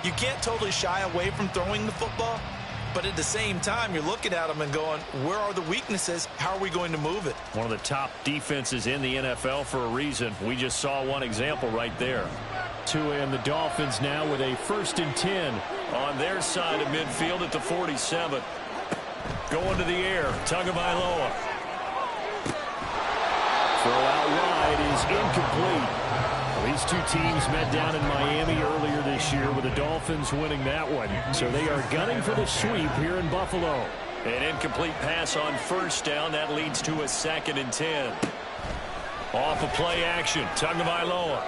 You can't totally shy away from throwing the football, but at the same time, you're looking at them and going, where are the weaknesses? How are we going to move it? One of the top defenses in the NFL for a reason. We just saw one example right there. Tua and the Dolphins now with a 1st and 10 on their side of midfield at the 47. Going to the air, Tagovailoa. Throw out wide is incomplete. These two teams met down in Miami earlier this year with the Dolphins winning that one. So they are gunning for the sweep here in Buffalo. An incomplete pass on 1st down. That leads to a 2nd and 10. Off of play action, Tagovailoa.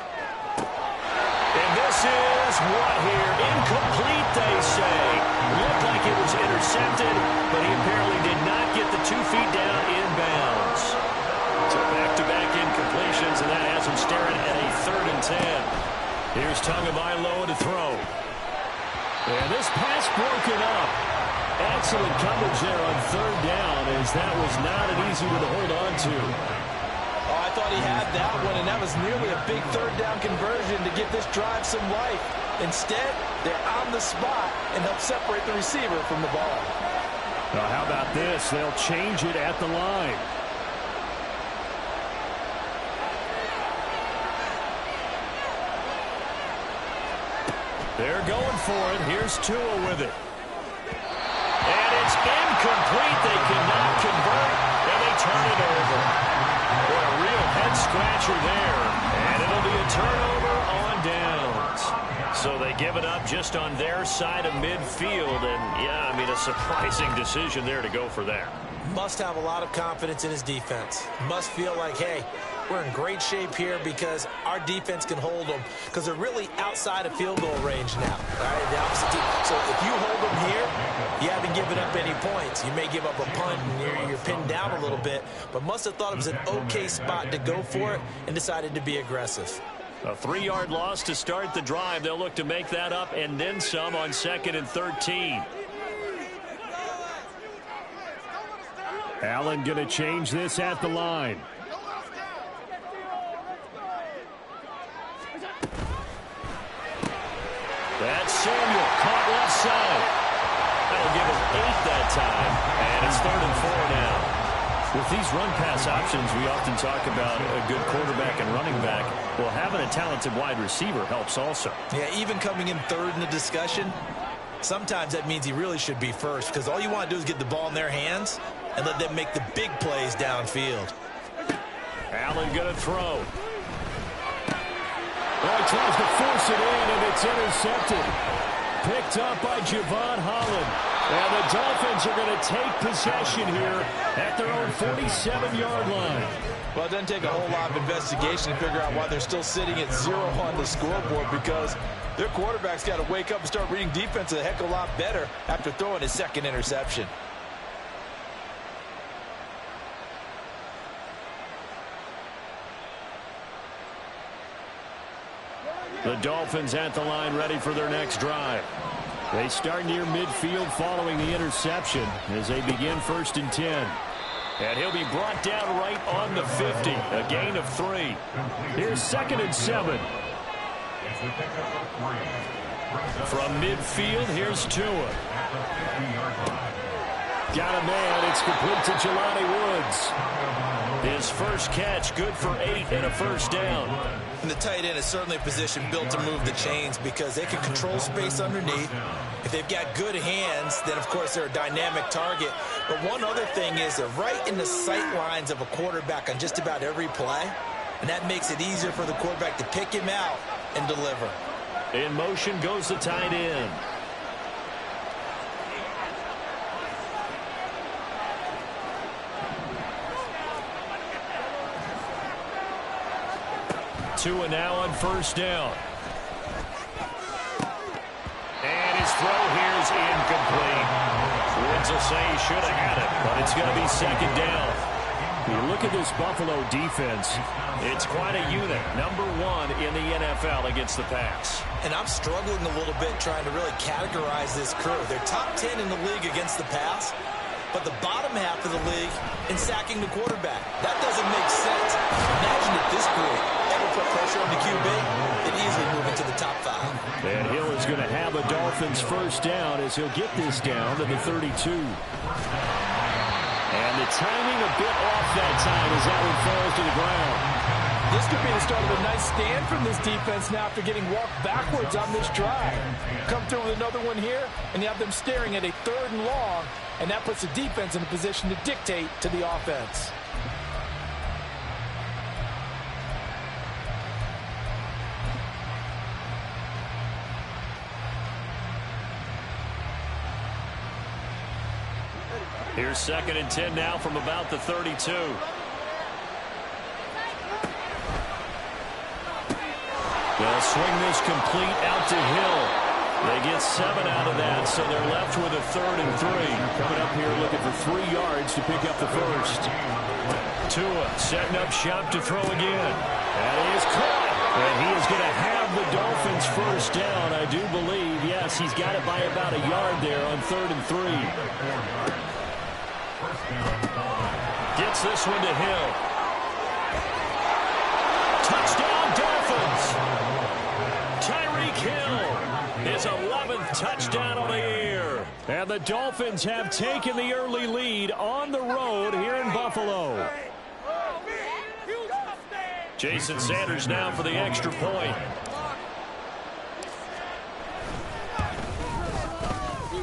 And this is what here? Incomplete, they say. Looked like it was intercepted, but he apparently did not get the 2 feet down inbounds. So back-to-back incompletions, and that has him staring at a 3rd and 10. Here's Tagovailoa to throw. And this pass broken up. Excellent coverage there on 3rd down, as that was not an easy one to hold on to. Oh, I thought he had that one, and that was nearly a big 3rd down conversion to give this drive some life. Instead, they're on the spot and help separate the receiver from the ball. Now, how about this? They'll change it at the line. They're going for it. Here's Tua with it. And it's incomplete. They cannot convert, and they turn it over. Boy, a real head-scratcher there. And it'll be a turnover on downs. So they give it up just on their side of midfield. And, yeah, I mean, a surprising decision there to go for that. Must have a lot of confidence in his defense. Must feel like, hey, we're in great shape here because our defense can hold them, because they're really outside of field goal range now. Right? The opposite team. So if you hold them here, you haven't given up any points. You may give up a punt and you're pinned down a little bit, but must have thought it was an okay spot to go for it and decided to be aggressive. A 3-yard loss to start the drive. They'll look to make that up and then some on 2nd and 13. Allen going to change this at the line. That's Samuel, caught left side. That'll give him 8 that time, and it's 3rd and 4 now. With these run-pass options, we often talk about a good quarterback and running back. Well, having a talented wide receiver helps also. Yeah, even coming in 3rd in the discussion, sometimes that means he really should be 1st, because all you want to do is get the ball in their hands and let them make the big plays downfield. Allen going to throw. Well, he tries to force it in, and it's intercepted. Picked up by Javon Holland. And the Dolphins are going to take possession here at their own 47-yard line. Well, it doesn't take a whole lot of investigation to figure out why they're still sitting at 0 on the scoreboard, because their quarterback's got to wake up and start reading defense a heck of a lot better after throwing his 2nd interception. The Dolphins at the line, ready for their next drive. They start near midfield following the interception as they begin 1st and 10. And he'll be brought down right on the 50, a gain of 3. Here's 2nd and 7. From midfield, here's Tua. Got a man, it's complete to Jelani Woods. His first catch, good for 8 and a 1st down. And the tight end is certainly a position built to move the chains because they can control space underneath. If they've got good hands, then of course they're a dynamic target. But one other thing is they're right in the sight lines of a quarterback on just about every play. And that makes it easier for the quarterback to pick him out and deliver. In motion goes the tight end. Tua now on 1st down. And his throw here is incomplete. Woods will say he should have had it, but it's going to be 2nd down. You look at this Buffalo defense, it's quite a unit. Number 1 in the NFL against the pass. And I'm struggling a little bit trying to really categorize this crew. They're top 10 in the league against the pass, but the bottom half of the league in sacking the quarterback. That doesn't make sense. Imagine if this group ever put pressure on the QB, they'd easily move into the top 5. And Hill is going to have a Dolphins first down as he'll get this down to the 32. And the timing a bit off that time as that one falls to the ground. This could be the start of a nice stand from this defense now after getting walked backwards on this drive. Come through with another one here, and you have them staring at a 3rd and long, and that puts the defense in a position to dictate to the offense. Here's 2nd and 10 now from about the 32. They'll swing this complete out to Hill. They get 7 out of that, so they're left with a 3rd and 3. Coming up here looking for 3 yards to pick up the first. Tua setting up shop to throw again. That is caught. And he is going to have the Dolphins first down, I do believe. Yes, he's got it by about a yard there on 3rd and 3. Gets this one to Hill. Touchdown, Dolphins! Tyreek Hill, his 11th touchdown of the year. And the Dolphins have taken the early lead on the road here in Buffalo. Jason Sanders now for the extra point.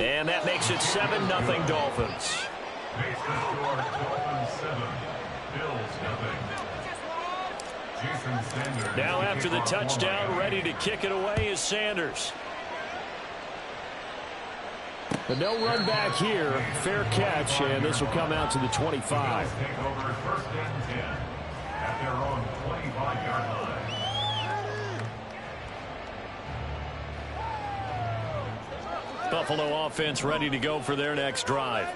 And that makes it 7-0 Dolphins. Now after the touchdown, ready to kick it away is Sanders. But no run back here. Fair catch, and this will come out to the 25. Buffalo offense ready to go for their next drive.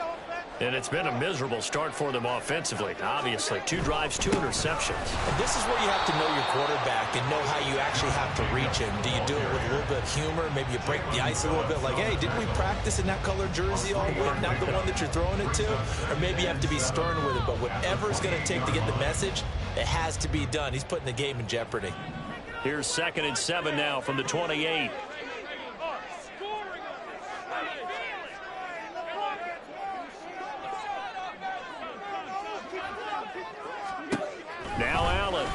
And it's been a miserable start for them offensively. Obviously, 2 drives, 2 interceptions. And this is where you have to know your quarterback and know how you actually have to reach him. Do you do it with a little bit of humor? Maybe you break the ice a little bit like, hey, didn't we practice in that color jersey all week, not the one that you're throwing it to? Or maybe you have to be stern with it. But whatever it's going to take to get the message, it has to be done. He's putting the game in jeopardy. Here's 2nd and 7 now from the 28. Now Allen.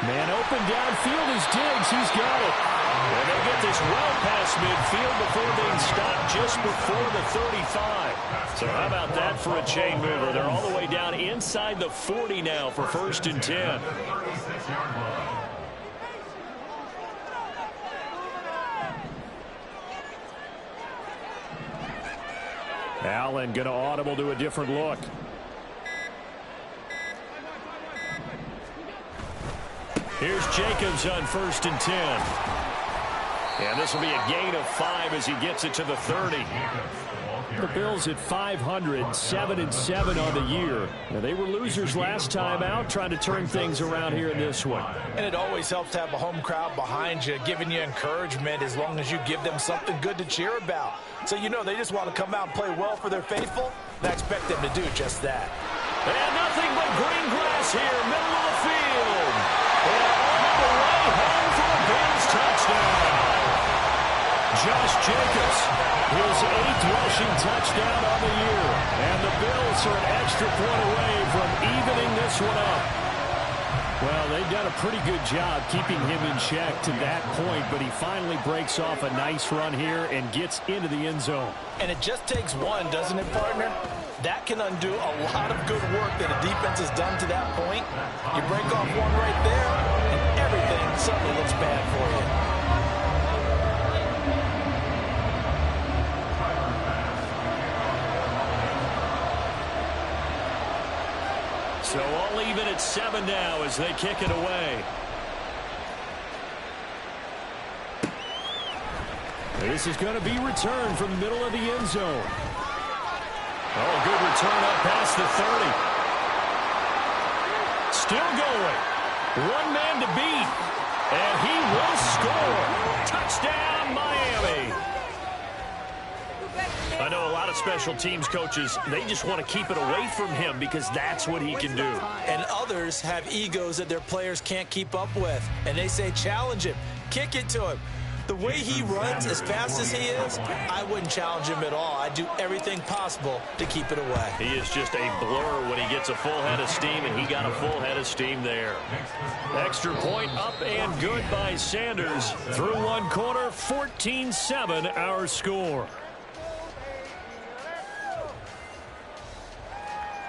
Man open downfield is Diggs. He's got it. And they get this well past midfield before being stopped just before the 35. So how about that for a chain mover? They're all the way down inside the 40 now for 1st and 10. Allen going to audible to a different look. Here's Jacobs on 1st and 10. And this will be a gain of 5 as he gets it to the 30. The Bills at 500, 7-7 on the year. Now, they were losers last time out, trying to turn things around here in this one. And it always helps to have a home crowd behind you, giving you encouragement as long as you give them something good to cheer about. So you know they just want to come out and play well for their faithful, and I expect them to do just that. And nothing but green grass here, middle of the field. And all the way home for a Bills touchdown. Josh Jacobs, his 8th rushing touchdown on the year. And the Bills are an extra point away from evening this one up. Well, they've done a pretty good job keeping him in check to that point, but he finally breaks off a nice run here and gets into the end zone. And it just takes one, doesn't it, partner? That can undo a lot of good work that a defense has done to that point. You break off one right there, and everything suddenly looks bad for you. So all even at 7 now as they kick it away. This is going to be returned from the middle of the end zone. Oh, good return up past the 30. Still going. One man to beat. And he will score. Touchdown, Miami. I know a lot of special teams coaches, they just want to keep it away from him because that's what he can do. And others have egos that their players can't keep up with. And they say, challenge him, kick it to him. The way he runs as fast as he is, I wouldn't challenge him at all. I'd do everything possible to keep it away. He is just a blur when he gets a full head of steam, and he got a full head of steam there. Extra point up and good by Sanders. Through one quarter, 14-7 our score.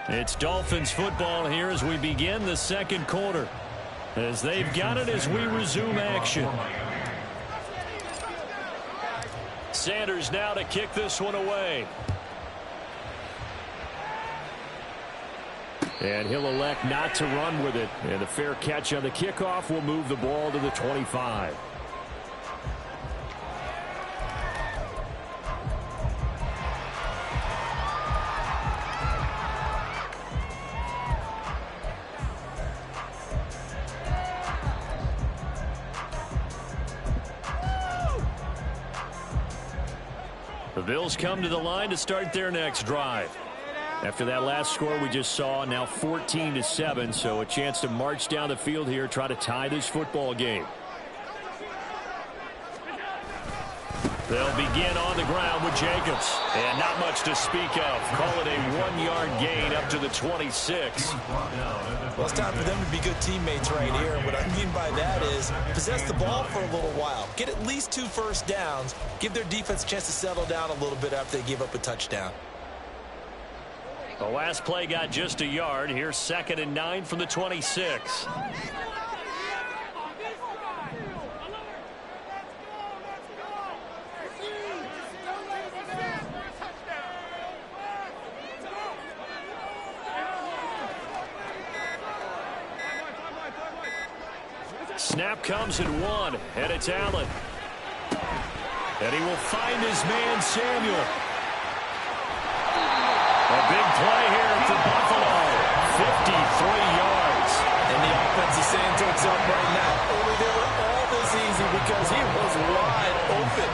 It's Dolphins football here as we begin the second quarter. As they've got it as we resume action. Sanders now to kick this one away. And he'll elect not to run with it. And a fair catch on the kickoff will move the ball to the 25. The Bills come to the line to start their next drive. After that last score we just saw, now 14-7, so a chance to march down the field here, try to tie this football game. They'll begin on the ground with Jacobs. And not much to speak of. Call it a 1-yard gain up to the 26. Well, it's time for them to be good teammates right here. And what I mean by that is possess the ball for a little while. Get at least 2 first downs. Give their defense a chance to settle down a little bit after they give up a touchdown. The last play got just a yard. Here's 2nd and 9 from the 26. Snap comes at 1, and it's Allen. And he will find his man, Samuel. A big play here for Buffalo. 53 yards. And the offense is saying to itself right now, only they were all this easy because he was wide open.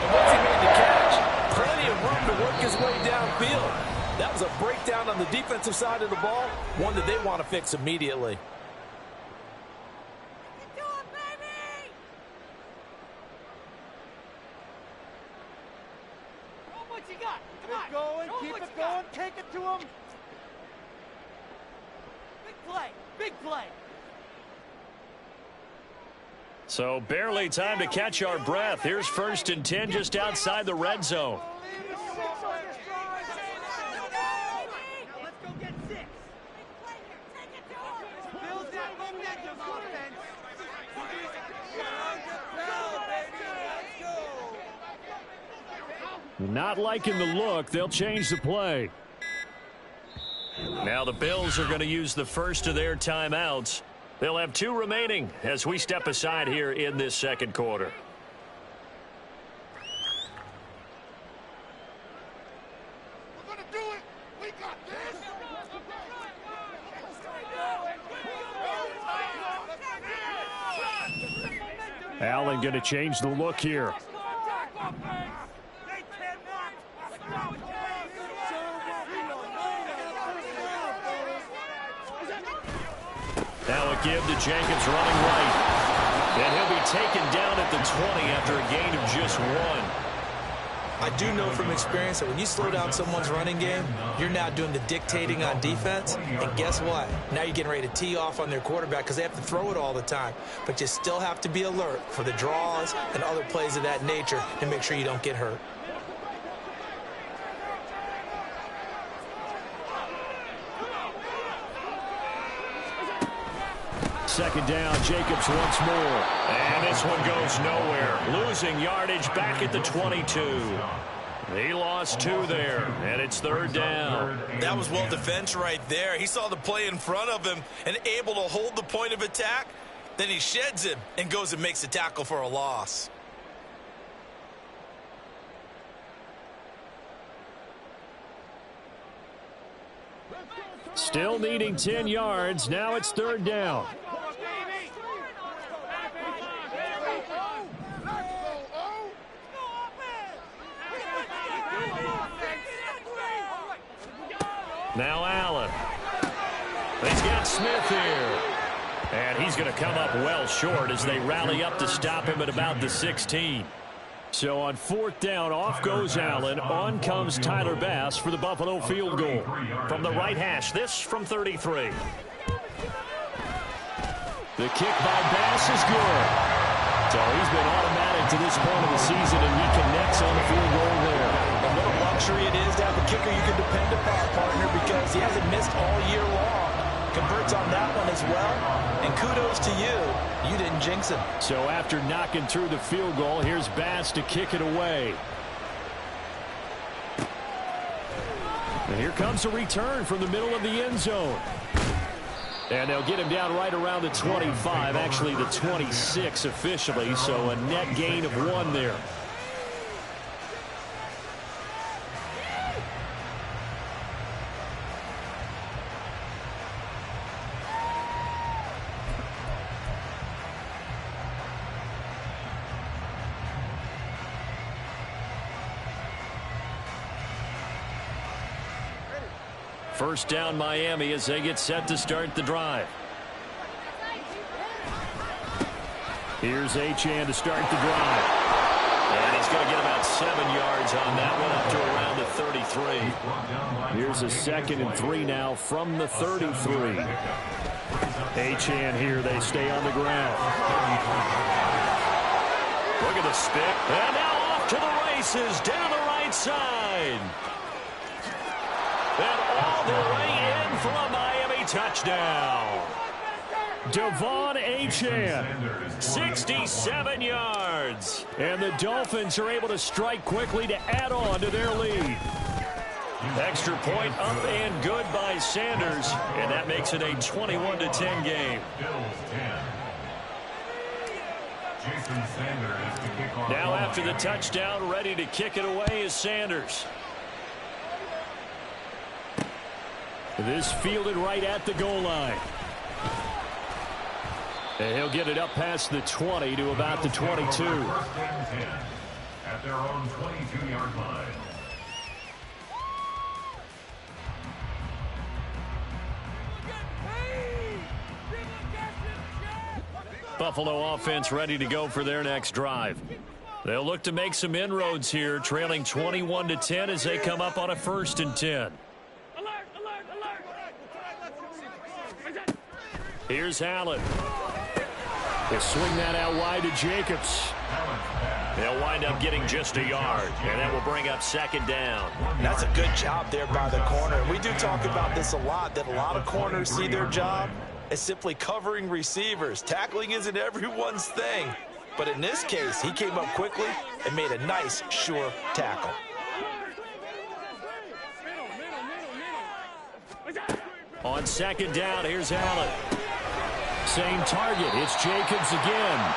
And once he made the catch, plenty of room to work his way downfield. That was a breakdown on the defensive side of the ball, one that they want to fix immediately. Keep it going, take it to him. Big play, big play. So barely time to catch our breath. Here's 1st and 10 just outside the red zone. Let's go get 6. Build that momentum, offense. Not liking the look. They'll change the play. Now the Bills are going to use the first of their timeouts. They'll have 2 remaining as we step aside here in this second quarter. We're going to do it. We got this. Allen going to change the look here. Now a give to Jenkins running right. And he'll be taken down at the 20 after a gain of just 1. I do know from experience that when you slow down someone's running game, you're now doing the dictating on defense. And guess what? Now you're getting ready to tee off on their quarterback because they have to throw it all the time. But you still have to be alert for the draws and other plays of that nature and make sure you don't get hurt. Second down, Jacobs once more. And this one goes nowhere. Losing yardage back at the 22. He lost 2 there, and it's 3rd down. That was well defense right there. He saw the play in front of him and able to hold the point of attack. Then he sheds him and goes and makes a tackle for a loss. Still needing 10 yards. Now it's 3rd down. Now Allen. He's got Smith here. And he's going to come up well short as they rally up to stop him at about the 16. So on 4th down, off goes Allen. On comes Tyler Bass for the Buffalo field goal. From the right hash, this from 33. The kick by Bass is good. So he's been automatic to this point of the season, and he connects on the field goal there. And what a luxury it is to have a kicker you can depend upon, partner, because he hasn't missed all year long. Converts on that one as well. And kudos to you. You didn't jinx him. So after knocking through the field goal, here's Bass to kick it away. And here comes a return from the middle of the end zone. And they'll get him down right around the 25, actually the 26 officially, so a net gain of 1 there. First down Miami as they get set to start the drive. Here's Achane to start the drive. And he's going to get about 7 yards on that one up to around the 33. Here's a 2nd and 3 now from the 33. Achane here, they stay on the ground. Look at the stick. And now off to the races down the right side. And all the way in for a Miami touchdown. Devon Achane, 67 yards. And the Dolphins are able to strike quickly to add on to their lead. Extra point up and good by Sanders. And that makes it a 21-10 game. Now after the touchdown, ready to kick it away is Sanders. This fielded right at the goal line. And he'll get it up past the 20 to about the 22. At their own 22-yard line. Buffalo offense ready to go for their next drive. They'll look to make some inroads here, trailing 21-10 as they come up on a 1st and 10. Here's Allen. He'll swing that out wide to Jacobs. They'll wind up getting just a yard, and that will bring up 2nd down. That's a good job there by the corner. We do talk about this a lot, that a lot of corners see their job as simply covering receivers. Tackling isn't everyone's thing. But in this case, he came up quickly and made a nice, sure tackle. On 2nd down, here's Allen. Same target. It's Jacobs again.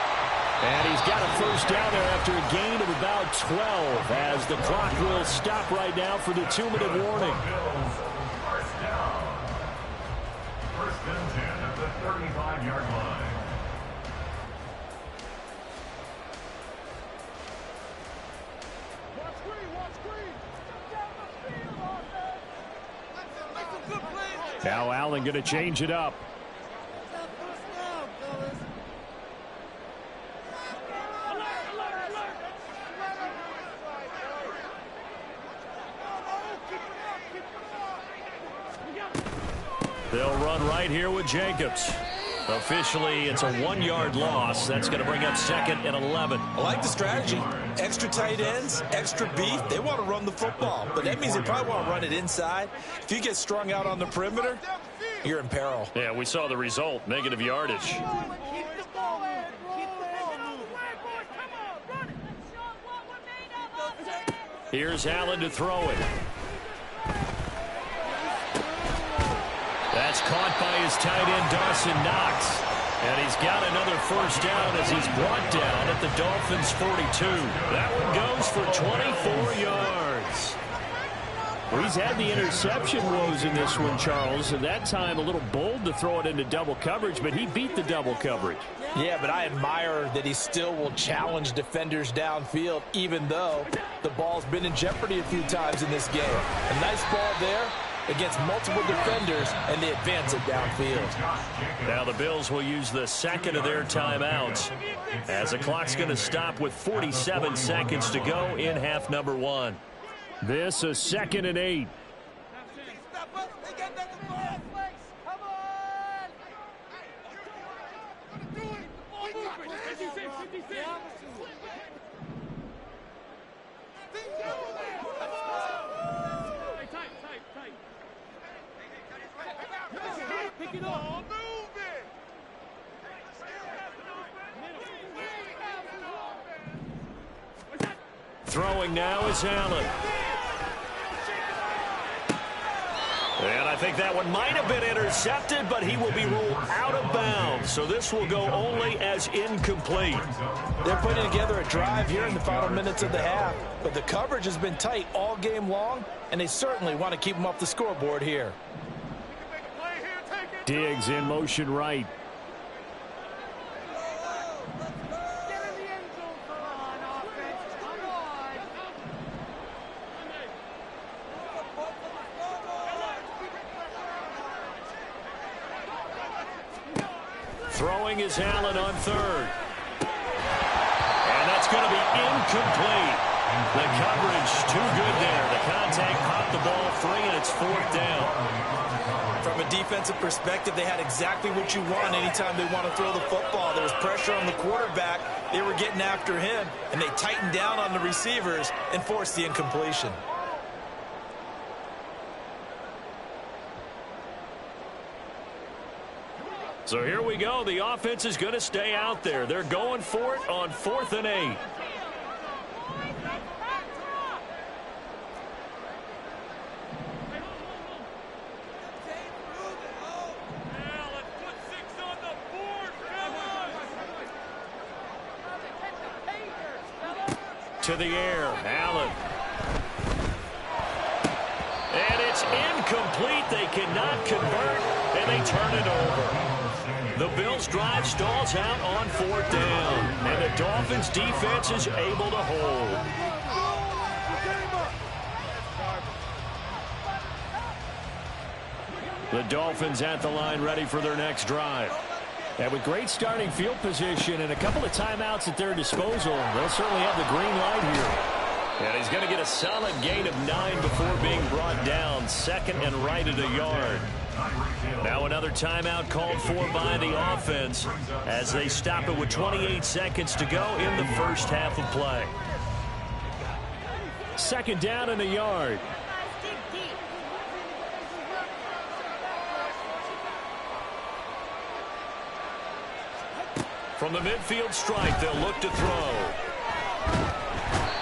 And he's got a 1st down there after a gain of about 12 as the clock will stop right now for the 2-minute warning. First down. 1st and 10 at the 35-yard line. Now Allen going to change it up. They'll run right here with Jacobs. Officially, it's a 1-yard loss. That's going to bring up 2nd and 11. I like the strategy. Extra tight ends, extra beef. They want to run the football, but that means they probably want to run it inside. If you get strung out on the perimeter, you're in peril. Yeah, we saw the result. Negative yardage. Here's Allen to throw it. That's caught by his tight end, Dawson Knox. And he's got another 1st down as he's brought down at the Dolphins' 42. That one goes for 24 yards. Well, he's had the interception woes in this one, Charles. And that time a little bold to throw it into double coverage, but he beat the double coverage. Yeah, but I admire that he still will challenge defenders downfield, even though the ball's been in jeopardy a few times in this game. A nice ball there, against multiple defenders, and they advance it downfield. Now the Bills will use the second of their timeouts as the clock's going to stop with 47 seconds to go in half number 1. This is 2nd and 8. Throwing now is Allen. And I think that one might have been intercepted, but he will be ruled out of bounds. So this will go only as incomplete. They're putting together a drive here in the final minutes of the half, but the coverage has been tight all game long, and they certainly want to keep them off the scoreboard here. Diggs in motion right. Throwing is Allen on 3rd. And that's going to be incomplete. The coverage too good there. The contact popped the ball free, and it's 4th down. From a defensive perspective, they had exactly what you want anytime they want to throw the football. There was pressure on the quarterback. They were getting after him, and they tightened down on the receivers and forced the incompletion. So here we go. The offense is going to stay out there. They're going for it on 4th and 8. To the air, Allen. And it's incomplete. They cannot convert, and they turn it over. The Bills' drive stalls out on 4th down, and the Dolphins' defense is able to hold. The Dolphins at the line ready for their next drive. And with great starting field position and a couple of timeouts at their disposal, they'll certainly have the green light here. And he's going to get a solid gain of 9 before being brought down. 2nd and right at a yard. Now another timeout called for by the offense as they stop it with 28 seconds to go in the first half of play. 2nd down and a yard. From the midfield stripe, they'll look to throw.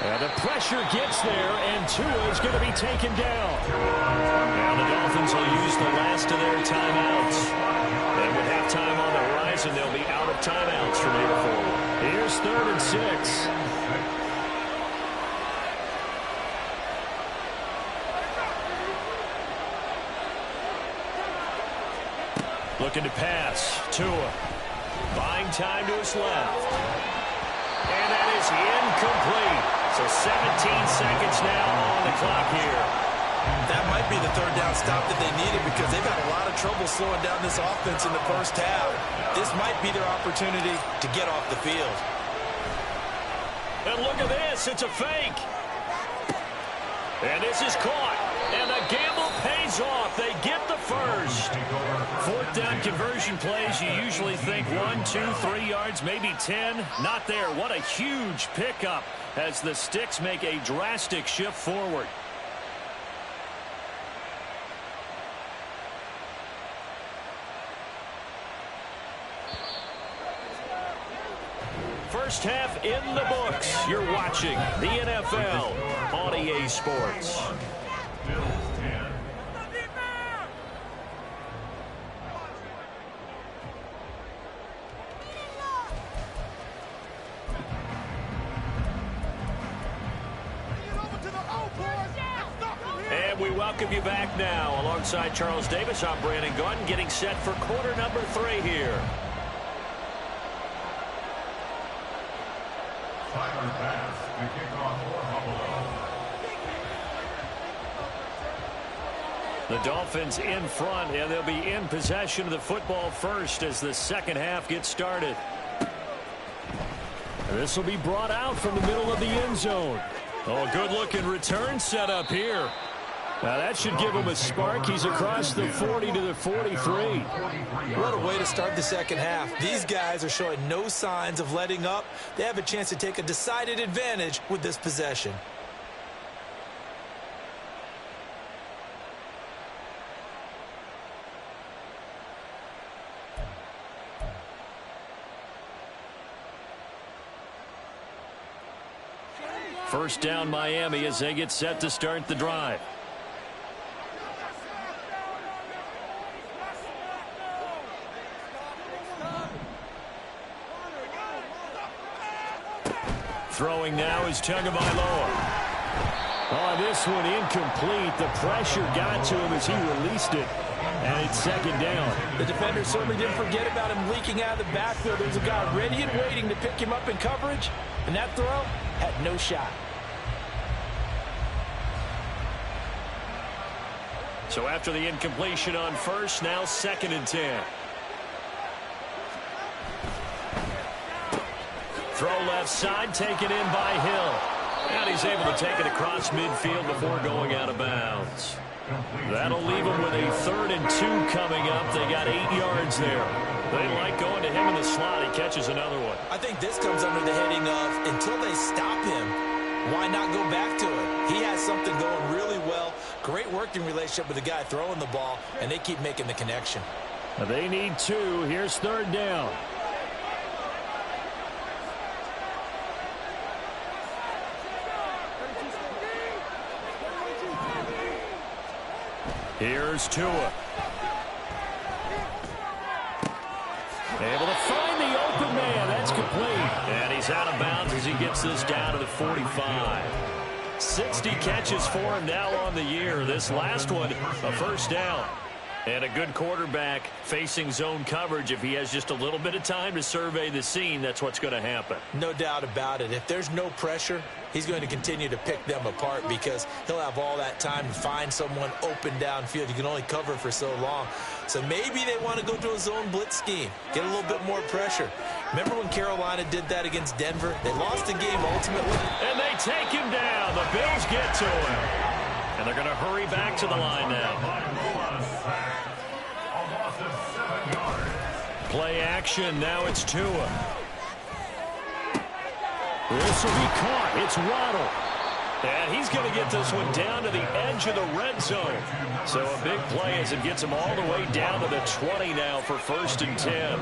And the pressure gets there, and Tua is going to be taken down. Now the Dolphins will use the last of their timeouts. And with halftime on the horizon, they'll be out of timeouts from here forward. Here's 3rd and 6. Looking to pass. Tua. Buying time to his left. And that is incomplete. So 17 seconds now on the clock here. That might be the 3rd down stop that they needed because they've had a lot of trouble slowing down this offense in the first half. This might be their opportunity to get off the field. And look at this. It's a fake. And this is caught. And the gamble pays off. They get the first. 4th down conversion plays, you usually think 1, 2, 3 yards, maybe 10. Not there. What a huge pickup as the Sticks make a drastic shift forward. First half in the books. You're watching the NFL on EA Sports. And we welcome you back now. Alongside Charles Davis, I'm Brandon Gunn, getting set for quarter number 3 here. Sidearm pass to kick off for Buffalo. The Dolphins in front, and they'll be in possession of the football first as the second half gets started. This will be brought out from the middle of the end zone. Oh, good-looking return set up here. Now, that should give him a spark. He's across the 40 to the 43. What a way to start the second half. These guys are showing no signs of letting up. They have a chance to take a decided advantage with this possession. First down, Miami, as they get set to start the drive. Throwing now is Tagovailoa. Oh, this one incomplete. The pressure got to him as he released it. And it's second down. The defender certainly didn't forget about him leaking out of the backfield. There's a guy ready and waiting to pick him up in coverage. And that throw had no shot. So after the incompletion on first, now second and 10. Throw left side, taken in by Hill. And he's able to take it across midfield before going out of bounds. That'll leave him with a 3rd and 2 coming up. They got 8 yards there. They like going to him in the slot. He catches another one. I think this comes under the heading of until they stop him, why not go back to it? He has something going really well. Great working relationship with the guy throwing the ball, and they keep making the connection. They need 2. Here's 3rd down. Here's Tua. Able to find the open man. That's complete. And he's out of bounds as he gets this down to the 45. 60 catches for him now on the year. This last one, a first down. And a good quarterback facing zone coverage. If he has just a little bit of time to survey the scene, that's what's going to happen. No doubt about it. If there's no pressure, he's going to continue to pick them apart because he'll have all that time to find someone open downfield. You can only cover for so long. So maybe they want to go to a zone blitz scheme, get a little bit more pressure. Remember when Carolina did that against Denver? They lost the game ultimately. And they take him down. The Bills get to him. And they're going to hurry back to the line now. Play action. Now it's Tua. This will be caught. It's Waddle. And he's going to get this one down to the edge of the red zone. So a big play as it gets him all the way down to the 20 now for 1st and 10.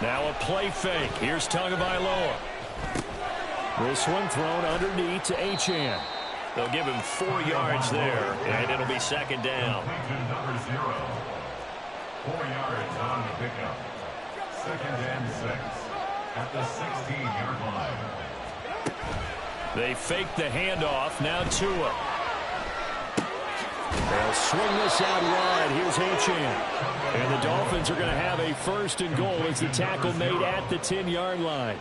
Now a play fake. Here's Tagovailoa. This one thrown underneath to Achane. They'll give him 4 yards there, and it'll be second down. Number 0. 4 yards on the pickup. 2nd and 6 at the 16-yard line. They fake the handoff. Now Tua. They'll swing this out wide. Here's Achane. And the Dolphins are going to have a 1st and goal as the tackle made at the 10-yard line.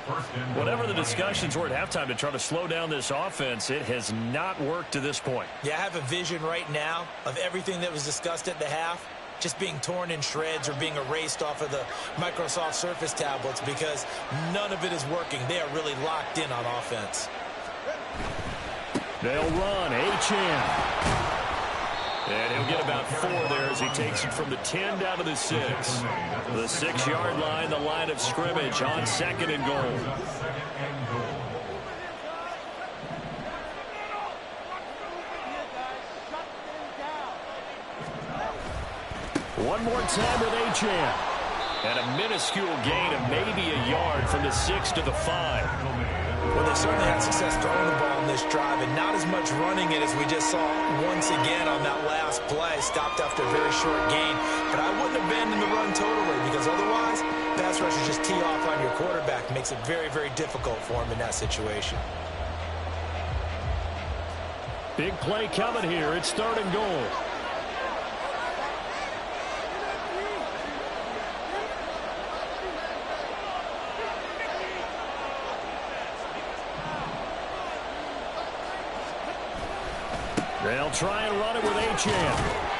Whatever the discussions were at halftime to try to slow down this offense, it has not worked to this point. Yeah, I have a vision right now of everything that was discussed at the half just being torn in shreds or being erased off of the Microsoft Surface tablets because none of it is working. They are really locked in on offense. They'll run. Achane. And he'll get about 4 there as he takes it from the 10 down to the 6. The 6-yard line, the line of scrimmage on 2nd and goal. One more time with Achane. And a minuscule gain of maybe a yard from the 6 to the 5. Well, they certainly had success throwing the ball in this drive, and not as much running it as we just saw once again on that last play. Stopped after a very short gain. But I wouldn't abandon the run totally because otherwise, pass rushers just tee off on your quarterback. Makes it very, very difficult for him in that situation. Big play coming here. It's 3rd and goal. They'll try and run it with Achane.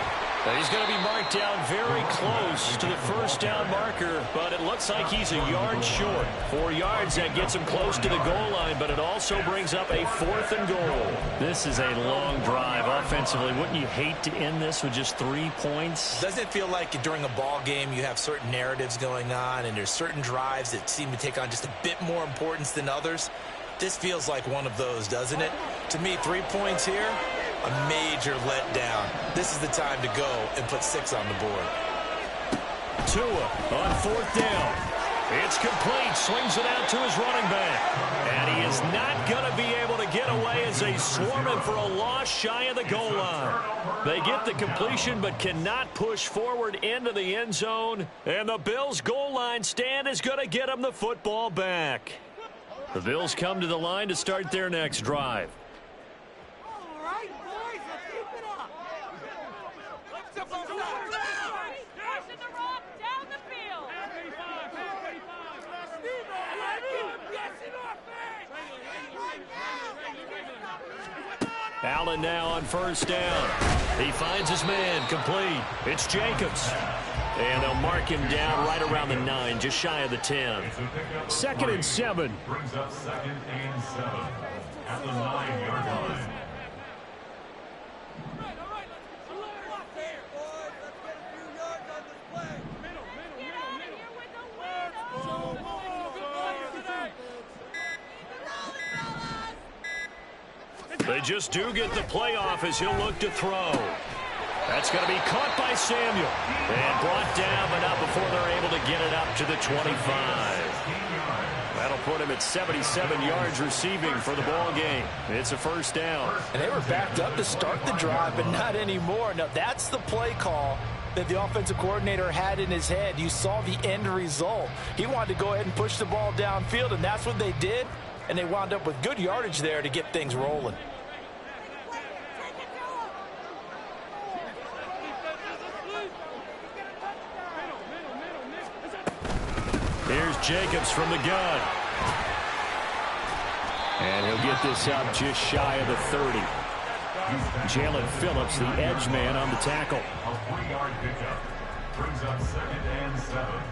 He's going to be marked down very close to the first down marker, but it looks like he's a yard short. 4 yards, that gets him close to the goal line, but it also brings up a 4th and goal. This is a long drive offensively. Wouldn't you hate to end this with just 3 points? Doesn't it feel like during a ball game you have certain narratives going on and there's certain drives that seem to take on just a bit more importance than others? This feels like one of those, doesn't it? To me, 3 points here, a major letdown. This is the time to go and put 6 on the board. Tua on 4th down. It's complete. Swings it out to his running back. And he is not going to be able to get away as they swarm him for a loss shy of the goal line. They get the completion but cannot push forward into the end zone. And the Bills' goal line stand is going to get them the football back. The Bills come to the line to start their next drive. All right, boys, let's keep it up. Passing the rock down the field. Allen now on 1st down. He finds his man, complete. It's Jacobs. And they'll mark him down right around the 9, just shy of the 10. 2nd and 7. Brings up 2nd and 7 at the 9-yard line. They just do get the playoff as he'll look to throw. That's going to be caught by Samuel. And brought down, but not before they're able to get it up to the 25. That'll put him at 77 yards receiving for the ball game. It's a 1st down. And they were backed up to start the drive, but not anymore. Now, that's the play call that the offensive coordinator had in his head. You saw the end result. He wanted to go ahead and push the ball downfield, and that's what they did. And they wound up with good yardage there to get things rolling. Here's Jacobs from the gun. And he'll get this up just shy of the 30. Jalen Phillips, the edge man, on the tackle. A 3-yard pickup brings up 2nd and 7.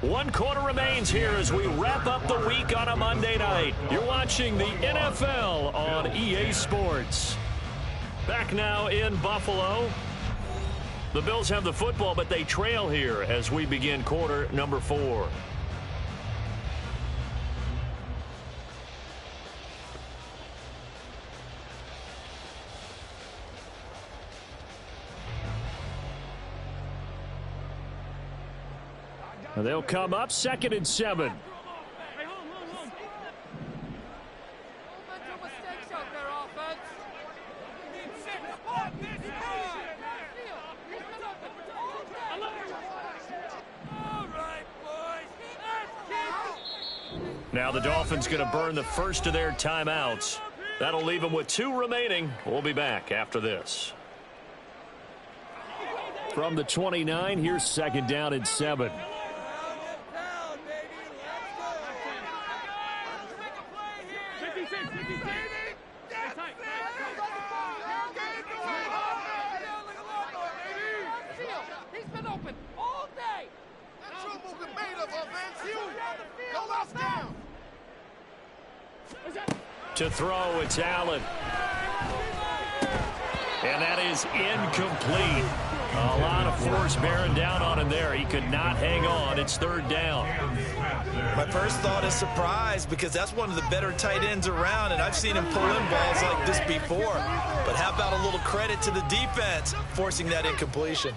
One quarter remains here as we wrap up the week on a Monday night. You're watching the NFL on EA Sports. Back now in Buffalo. The Bills have the football, but they trail here as we begin quarter number 4. They'll come up 2nd and 7. Now the Dolphins going to burn the first of their timeouts. That'll leave them with 2 remaining. We'll be back after this. From the 29, here's 2nd down and 7. To throw, it's Allen. And that is incomplete. A lot of force bearing down on him there. He could not hang on. It's 3rd down. My first thought is surprise because that's one of the better tight ends around, and I've seen him pull in balls like this before. But how about a little credit to the defense forcing that incompletion?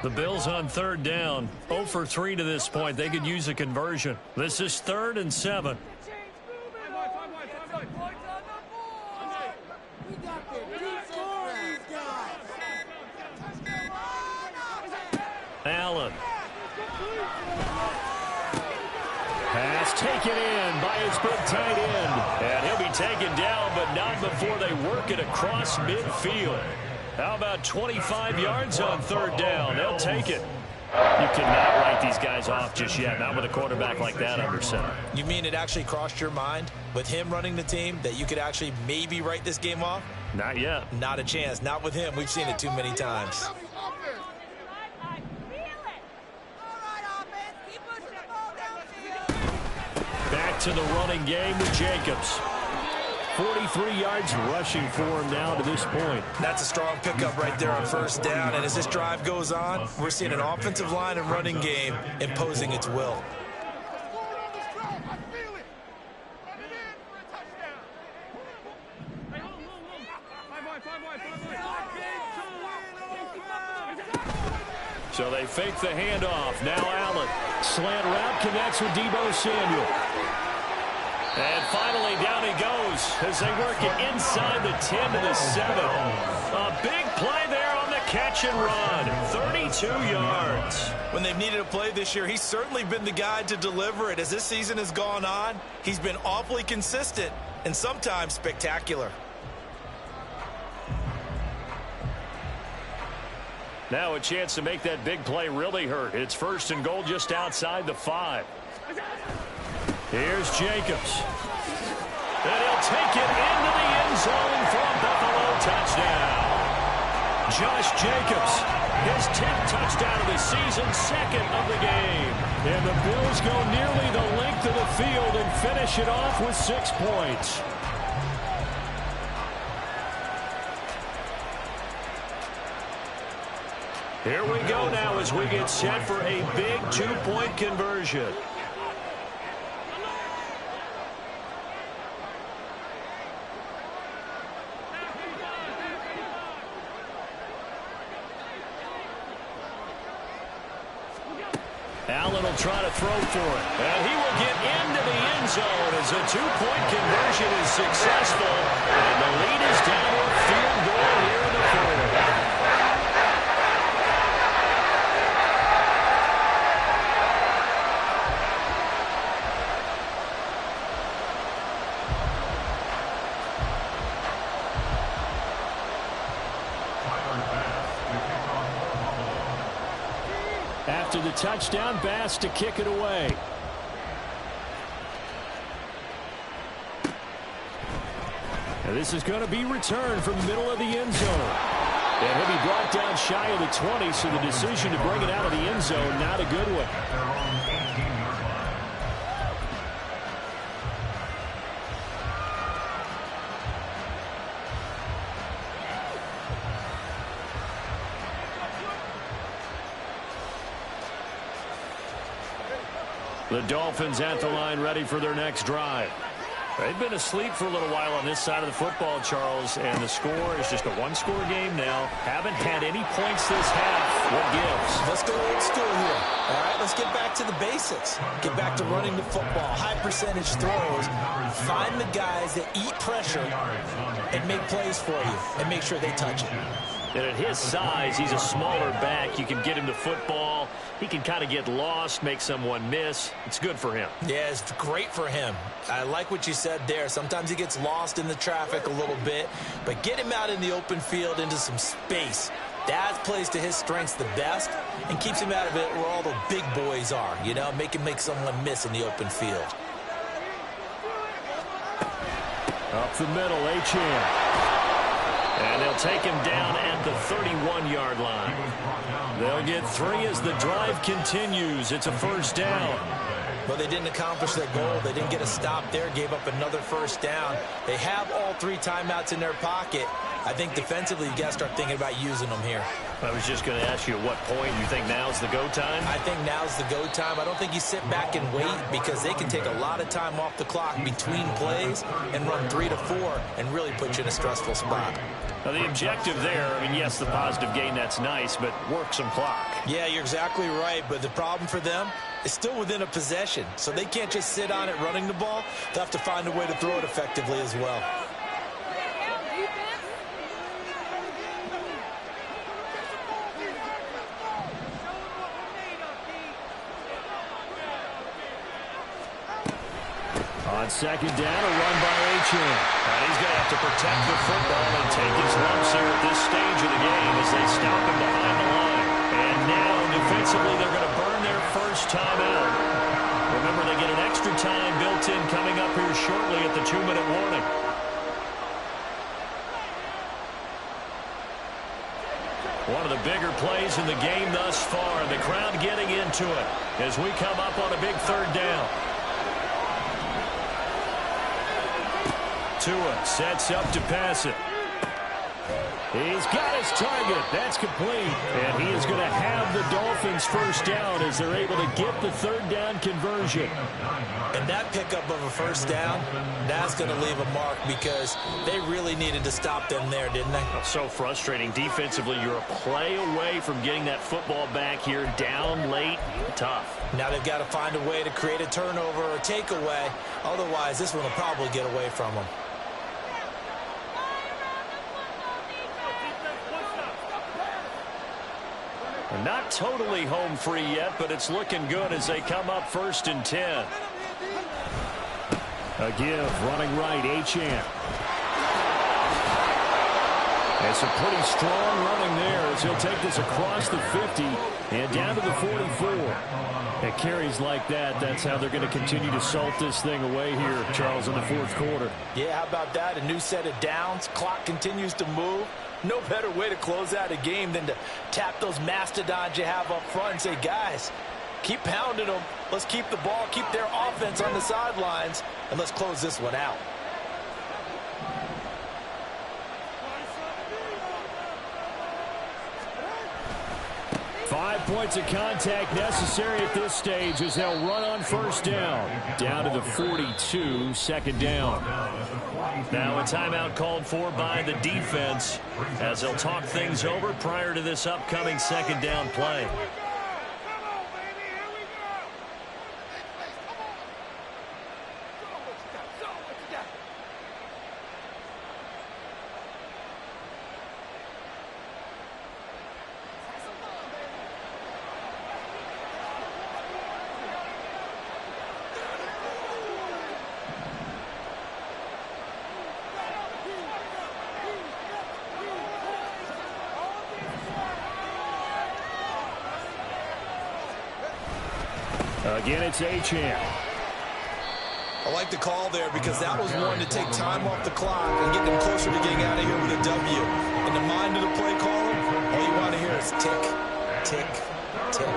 The Bills on 3rd down. 0 for 3 to this point. They could use a conversion. This is 3rd and 7. pass taken in by his big tight end. And he'll be taken down, but not before they work it across midfield. How about 25 yards on third down? They'll take it. You cannot write these guys off just yet, not with a quarterback like that under center. You mean it actually crossed your mind with him running the team that you could actually maybe write this game off? Not yet. Not a chance. Not with him. We've seen it too many times. Back to the running game with Jacobs. 43 yards rushing for him now to this point. That's a strong pickup right there on first down. And as this drive goes on, we're seeing an offensive line and running game imposing its will. So they fake the handoff. Now Allen. Slant route connects with Deebo Samuel. And finally, down he goes as they work it inside the 10 to the 7. A big play there on the catch and run. 32 yards. When they've needed a play this year, he's certainly been the guy to deliver it. As this season has gone on, he's been awfully consistent and sometimes spectacular. Now a chance to make that big play really hurt. It's first and goal just outside the 5. Here's Jacobs. And he'll take it into the end zone for a Buffalo touchdown. Josh Jacobs, his 10th touchdown of the season, 2nd of the game. And the Bills go nearly the length of the field and finish it off with 6 points. Here we go now as we get set for a big 2-point conversion. Allen will try to throw for it. And he will get into the end zone as a 2-point conversion is successful. And the lead is down to a field goal here in the 4th. After the touchdown, Bass to kick it away. And this is going to be returned from the middle of the end zone. And he'll be brought down shy of the 20, so the decision to bring it out of the end zone, not a good one. The Dolphins at the line ready for their next drive. They've been asleep for a little while on this side of the football, Charles, and the score is just a one-score game now. Haven't had any points this half. What gives? Let's go old school here. All right, let's get back to the basics. Get back to running the football, high percentage throws. Find the guys that eat pressure and make plays for you and make sure they touch it. And at his size, he's a smaller back. You can get him to football. He can kind of get lost, make someone miss. It's good for him. Yeah, it's great for him. I like what you said there. Sometimes he gets lost in the traffic a little bit, but get him out in the open field into some space. That plays to his strengths the best and keeps him out of it where all the big boys are, you know, make him make someone miss in the open field. Up the middle, Achane. And they'll take him down at the 31-yard line. They'll get 3 as the drive continues. It's a first down. Well, they didn't accomplish their goal. They didn't get a stop there, gave up another first down. They have all 3 timeouts in their pocket. I think defensively, you got to start thinking about using them here. I was just going to ask you at what point you think now's the go time? I think now's the go time. I don't think you sit back and wait because they can take a lot of time off the clock between plays and run 3 to 4 and really put you in a stressful spot. Now, the objective there, I mean, yes, the positive gain, that's nice, but work some clock. Yeah, you're exactly right, but the problem for them is still within a possession, so they can't just sit on it running the ball. They'll have to find a way to throw it effectively as well. On second down, a run by Achane. And he's going to have to protect the football and take his lumps here at this stage of the game as they stop him behind the line. And now, defensively, they're going to burn their first time out. Remember, they get an extra time built in coming up here shortly at the 2-minute warning. One of the bigger plays in the game thus far. The crowd getting into it as we come up on a big third down. Tua sets up to pass it. He's got his target. That's complete. And he is going to have the Dolphins first down as they're able to get the third down conversion. And that pickup of a first down, that's going to leave a mark because they really needed to stop them there, didn't they? So frustrating. Defensively, you're a play away from getting that football back here down late. Tough. Now they've got to find a way to create a turnover or takeaway. Otherwise, this one will probably get away from them. Not totally home free yet, but it's looking good as they come up 1st and 10. A give, running right, Achane. It's a pretty strong running there as he'll take this across the 50 and down to the 44. At carries like that, that's how they're going to continue to salt this thing away here, Charles, in the fourth quarter. Yeah, how about that? A new set of downs. Clock continues to move. No better way to close out a game than to tap those mastodons you have up front and say, guys, keep pounding them. Let's keep the ball, keep their offense on the sidelines, and let's close this one out. Points of contact necessary at this stage as they'll run on first down. Down to the 42, second down. Now a timeout called for by the defense as they'll talk things over prior to this upcoming second down play. Again, it's Achane. I like the call there because that was one to take time off the clock and get them closer to getting out of here with a W. In the mind of the play caller, all you want to hear is tick, tick, tick.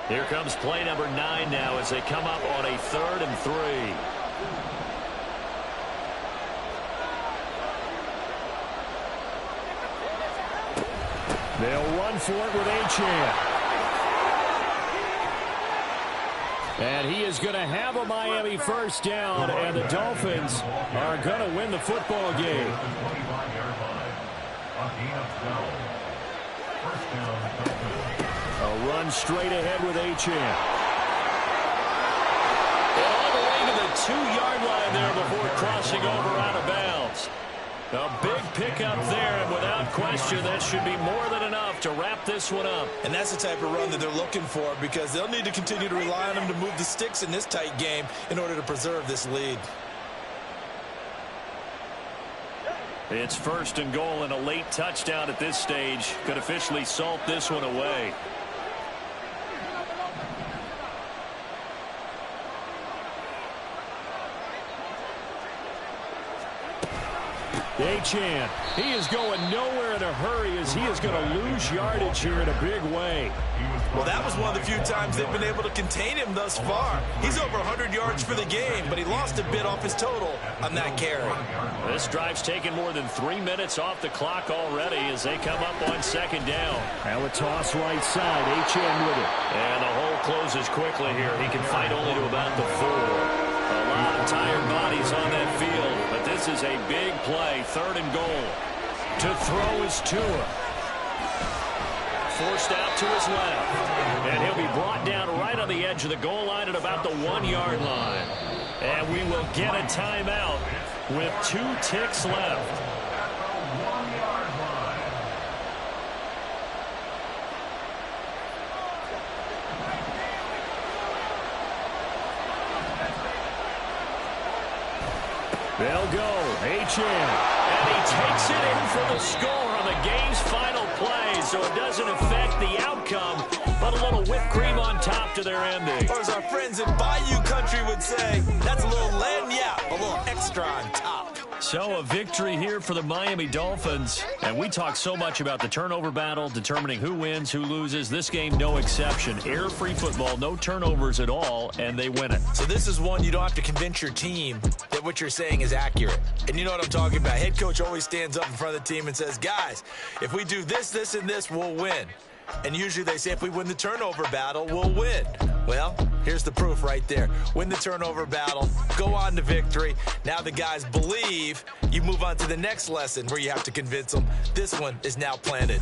Here comes play number 9 now as they come up on a 3rd and 3. They'll run for it with Achane. And he is going to have a Miami first down, and the Dolphins are going to win the football game. A run straight ahead with Achane. All the way to the 2-yard line there before crossing over out of bounds. A big pickup there, and without question, that should be more than enough to wrap this one up. And that's the type of run that they're looking for because they'll need to continue to rely on him to move the sticks in this tight game in order to preserve this lead. It's 1st and goal, and a late touchdown at this stage could officially salt this one away. Achane, he is going nowhere in a hurry as he is going to lose yardage here in a big way. Well, that was one of the few times they've been able to contain him thus far. He's over 100 yards for the game, but he lost a bit off his total on that carry. This drive's taken more than 3 minutes off the clock already as they come up on second down. Now a toss right side, Achane with it. And the hole closes quickly here. He can fight only to about the 4. A lot of tired bodies on that field, but this is a big play, 3rd and goal. To throw is Tua. forced out to his left. And he'll be brought down right on the edge of the goal line at about the 1-yard line. And we will get a timeout with 2 ticks left. They'll go. H.N. And he takes it in for the score on the game's final play, so it doesn't affect the outcome, but a little whipped cream on top to their ending. Or as our friends in Bayou Country would say, that's a little lagniappe, a little extra on top. So a victory here for the Miami Dolphins. And we talk so much about the turnover battle, determining who wins, who loses. This game, no exception. Air-free football, no turnovers at all, and they win it. So this is one you don't have to convince your team that what you're saying is accurate. And you know what I'm talking about. Head coach always stands up in front of the team and says, guys, if we do this, this, and this, we'll win. And usually they say if we win the turnover battle, we'll win. Well, here's the proof right there. Win the turnover battle, go on to victory. Now the guys believe. You move on to the next lesson where you have to convince them. This one is now planted.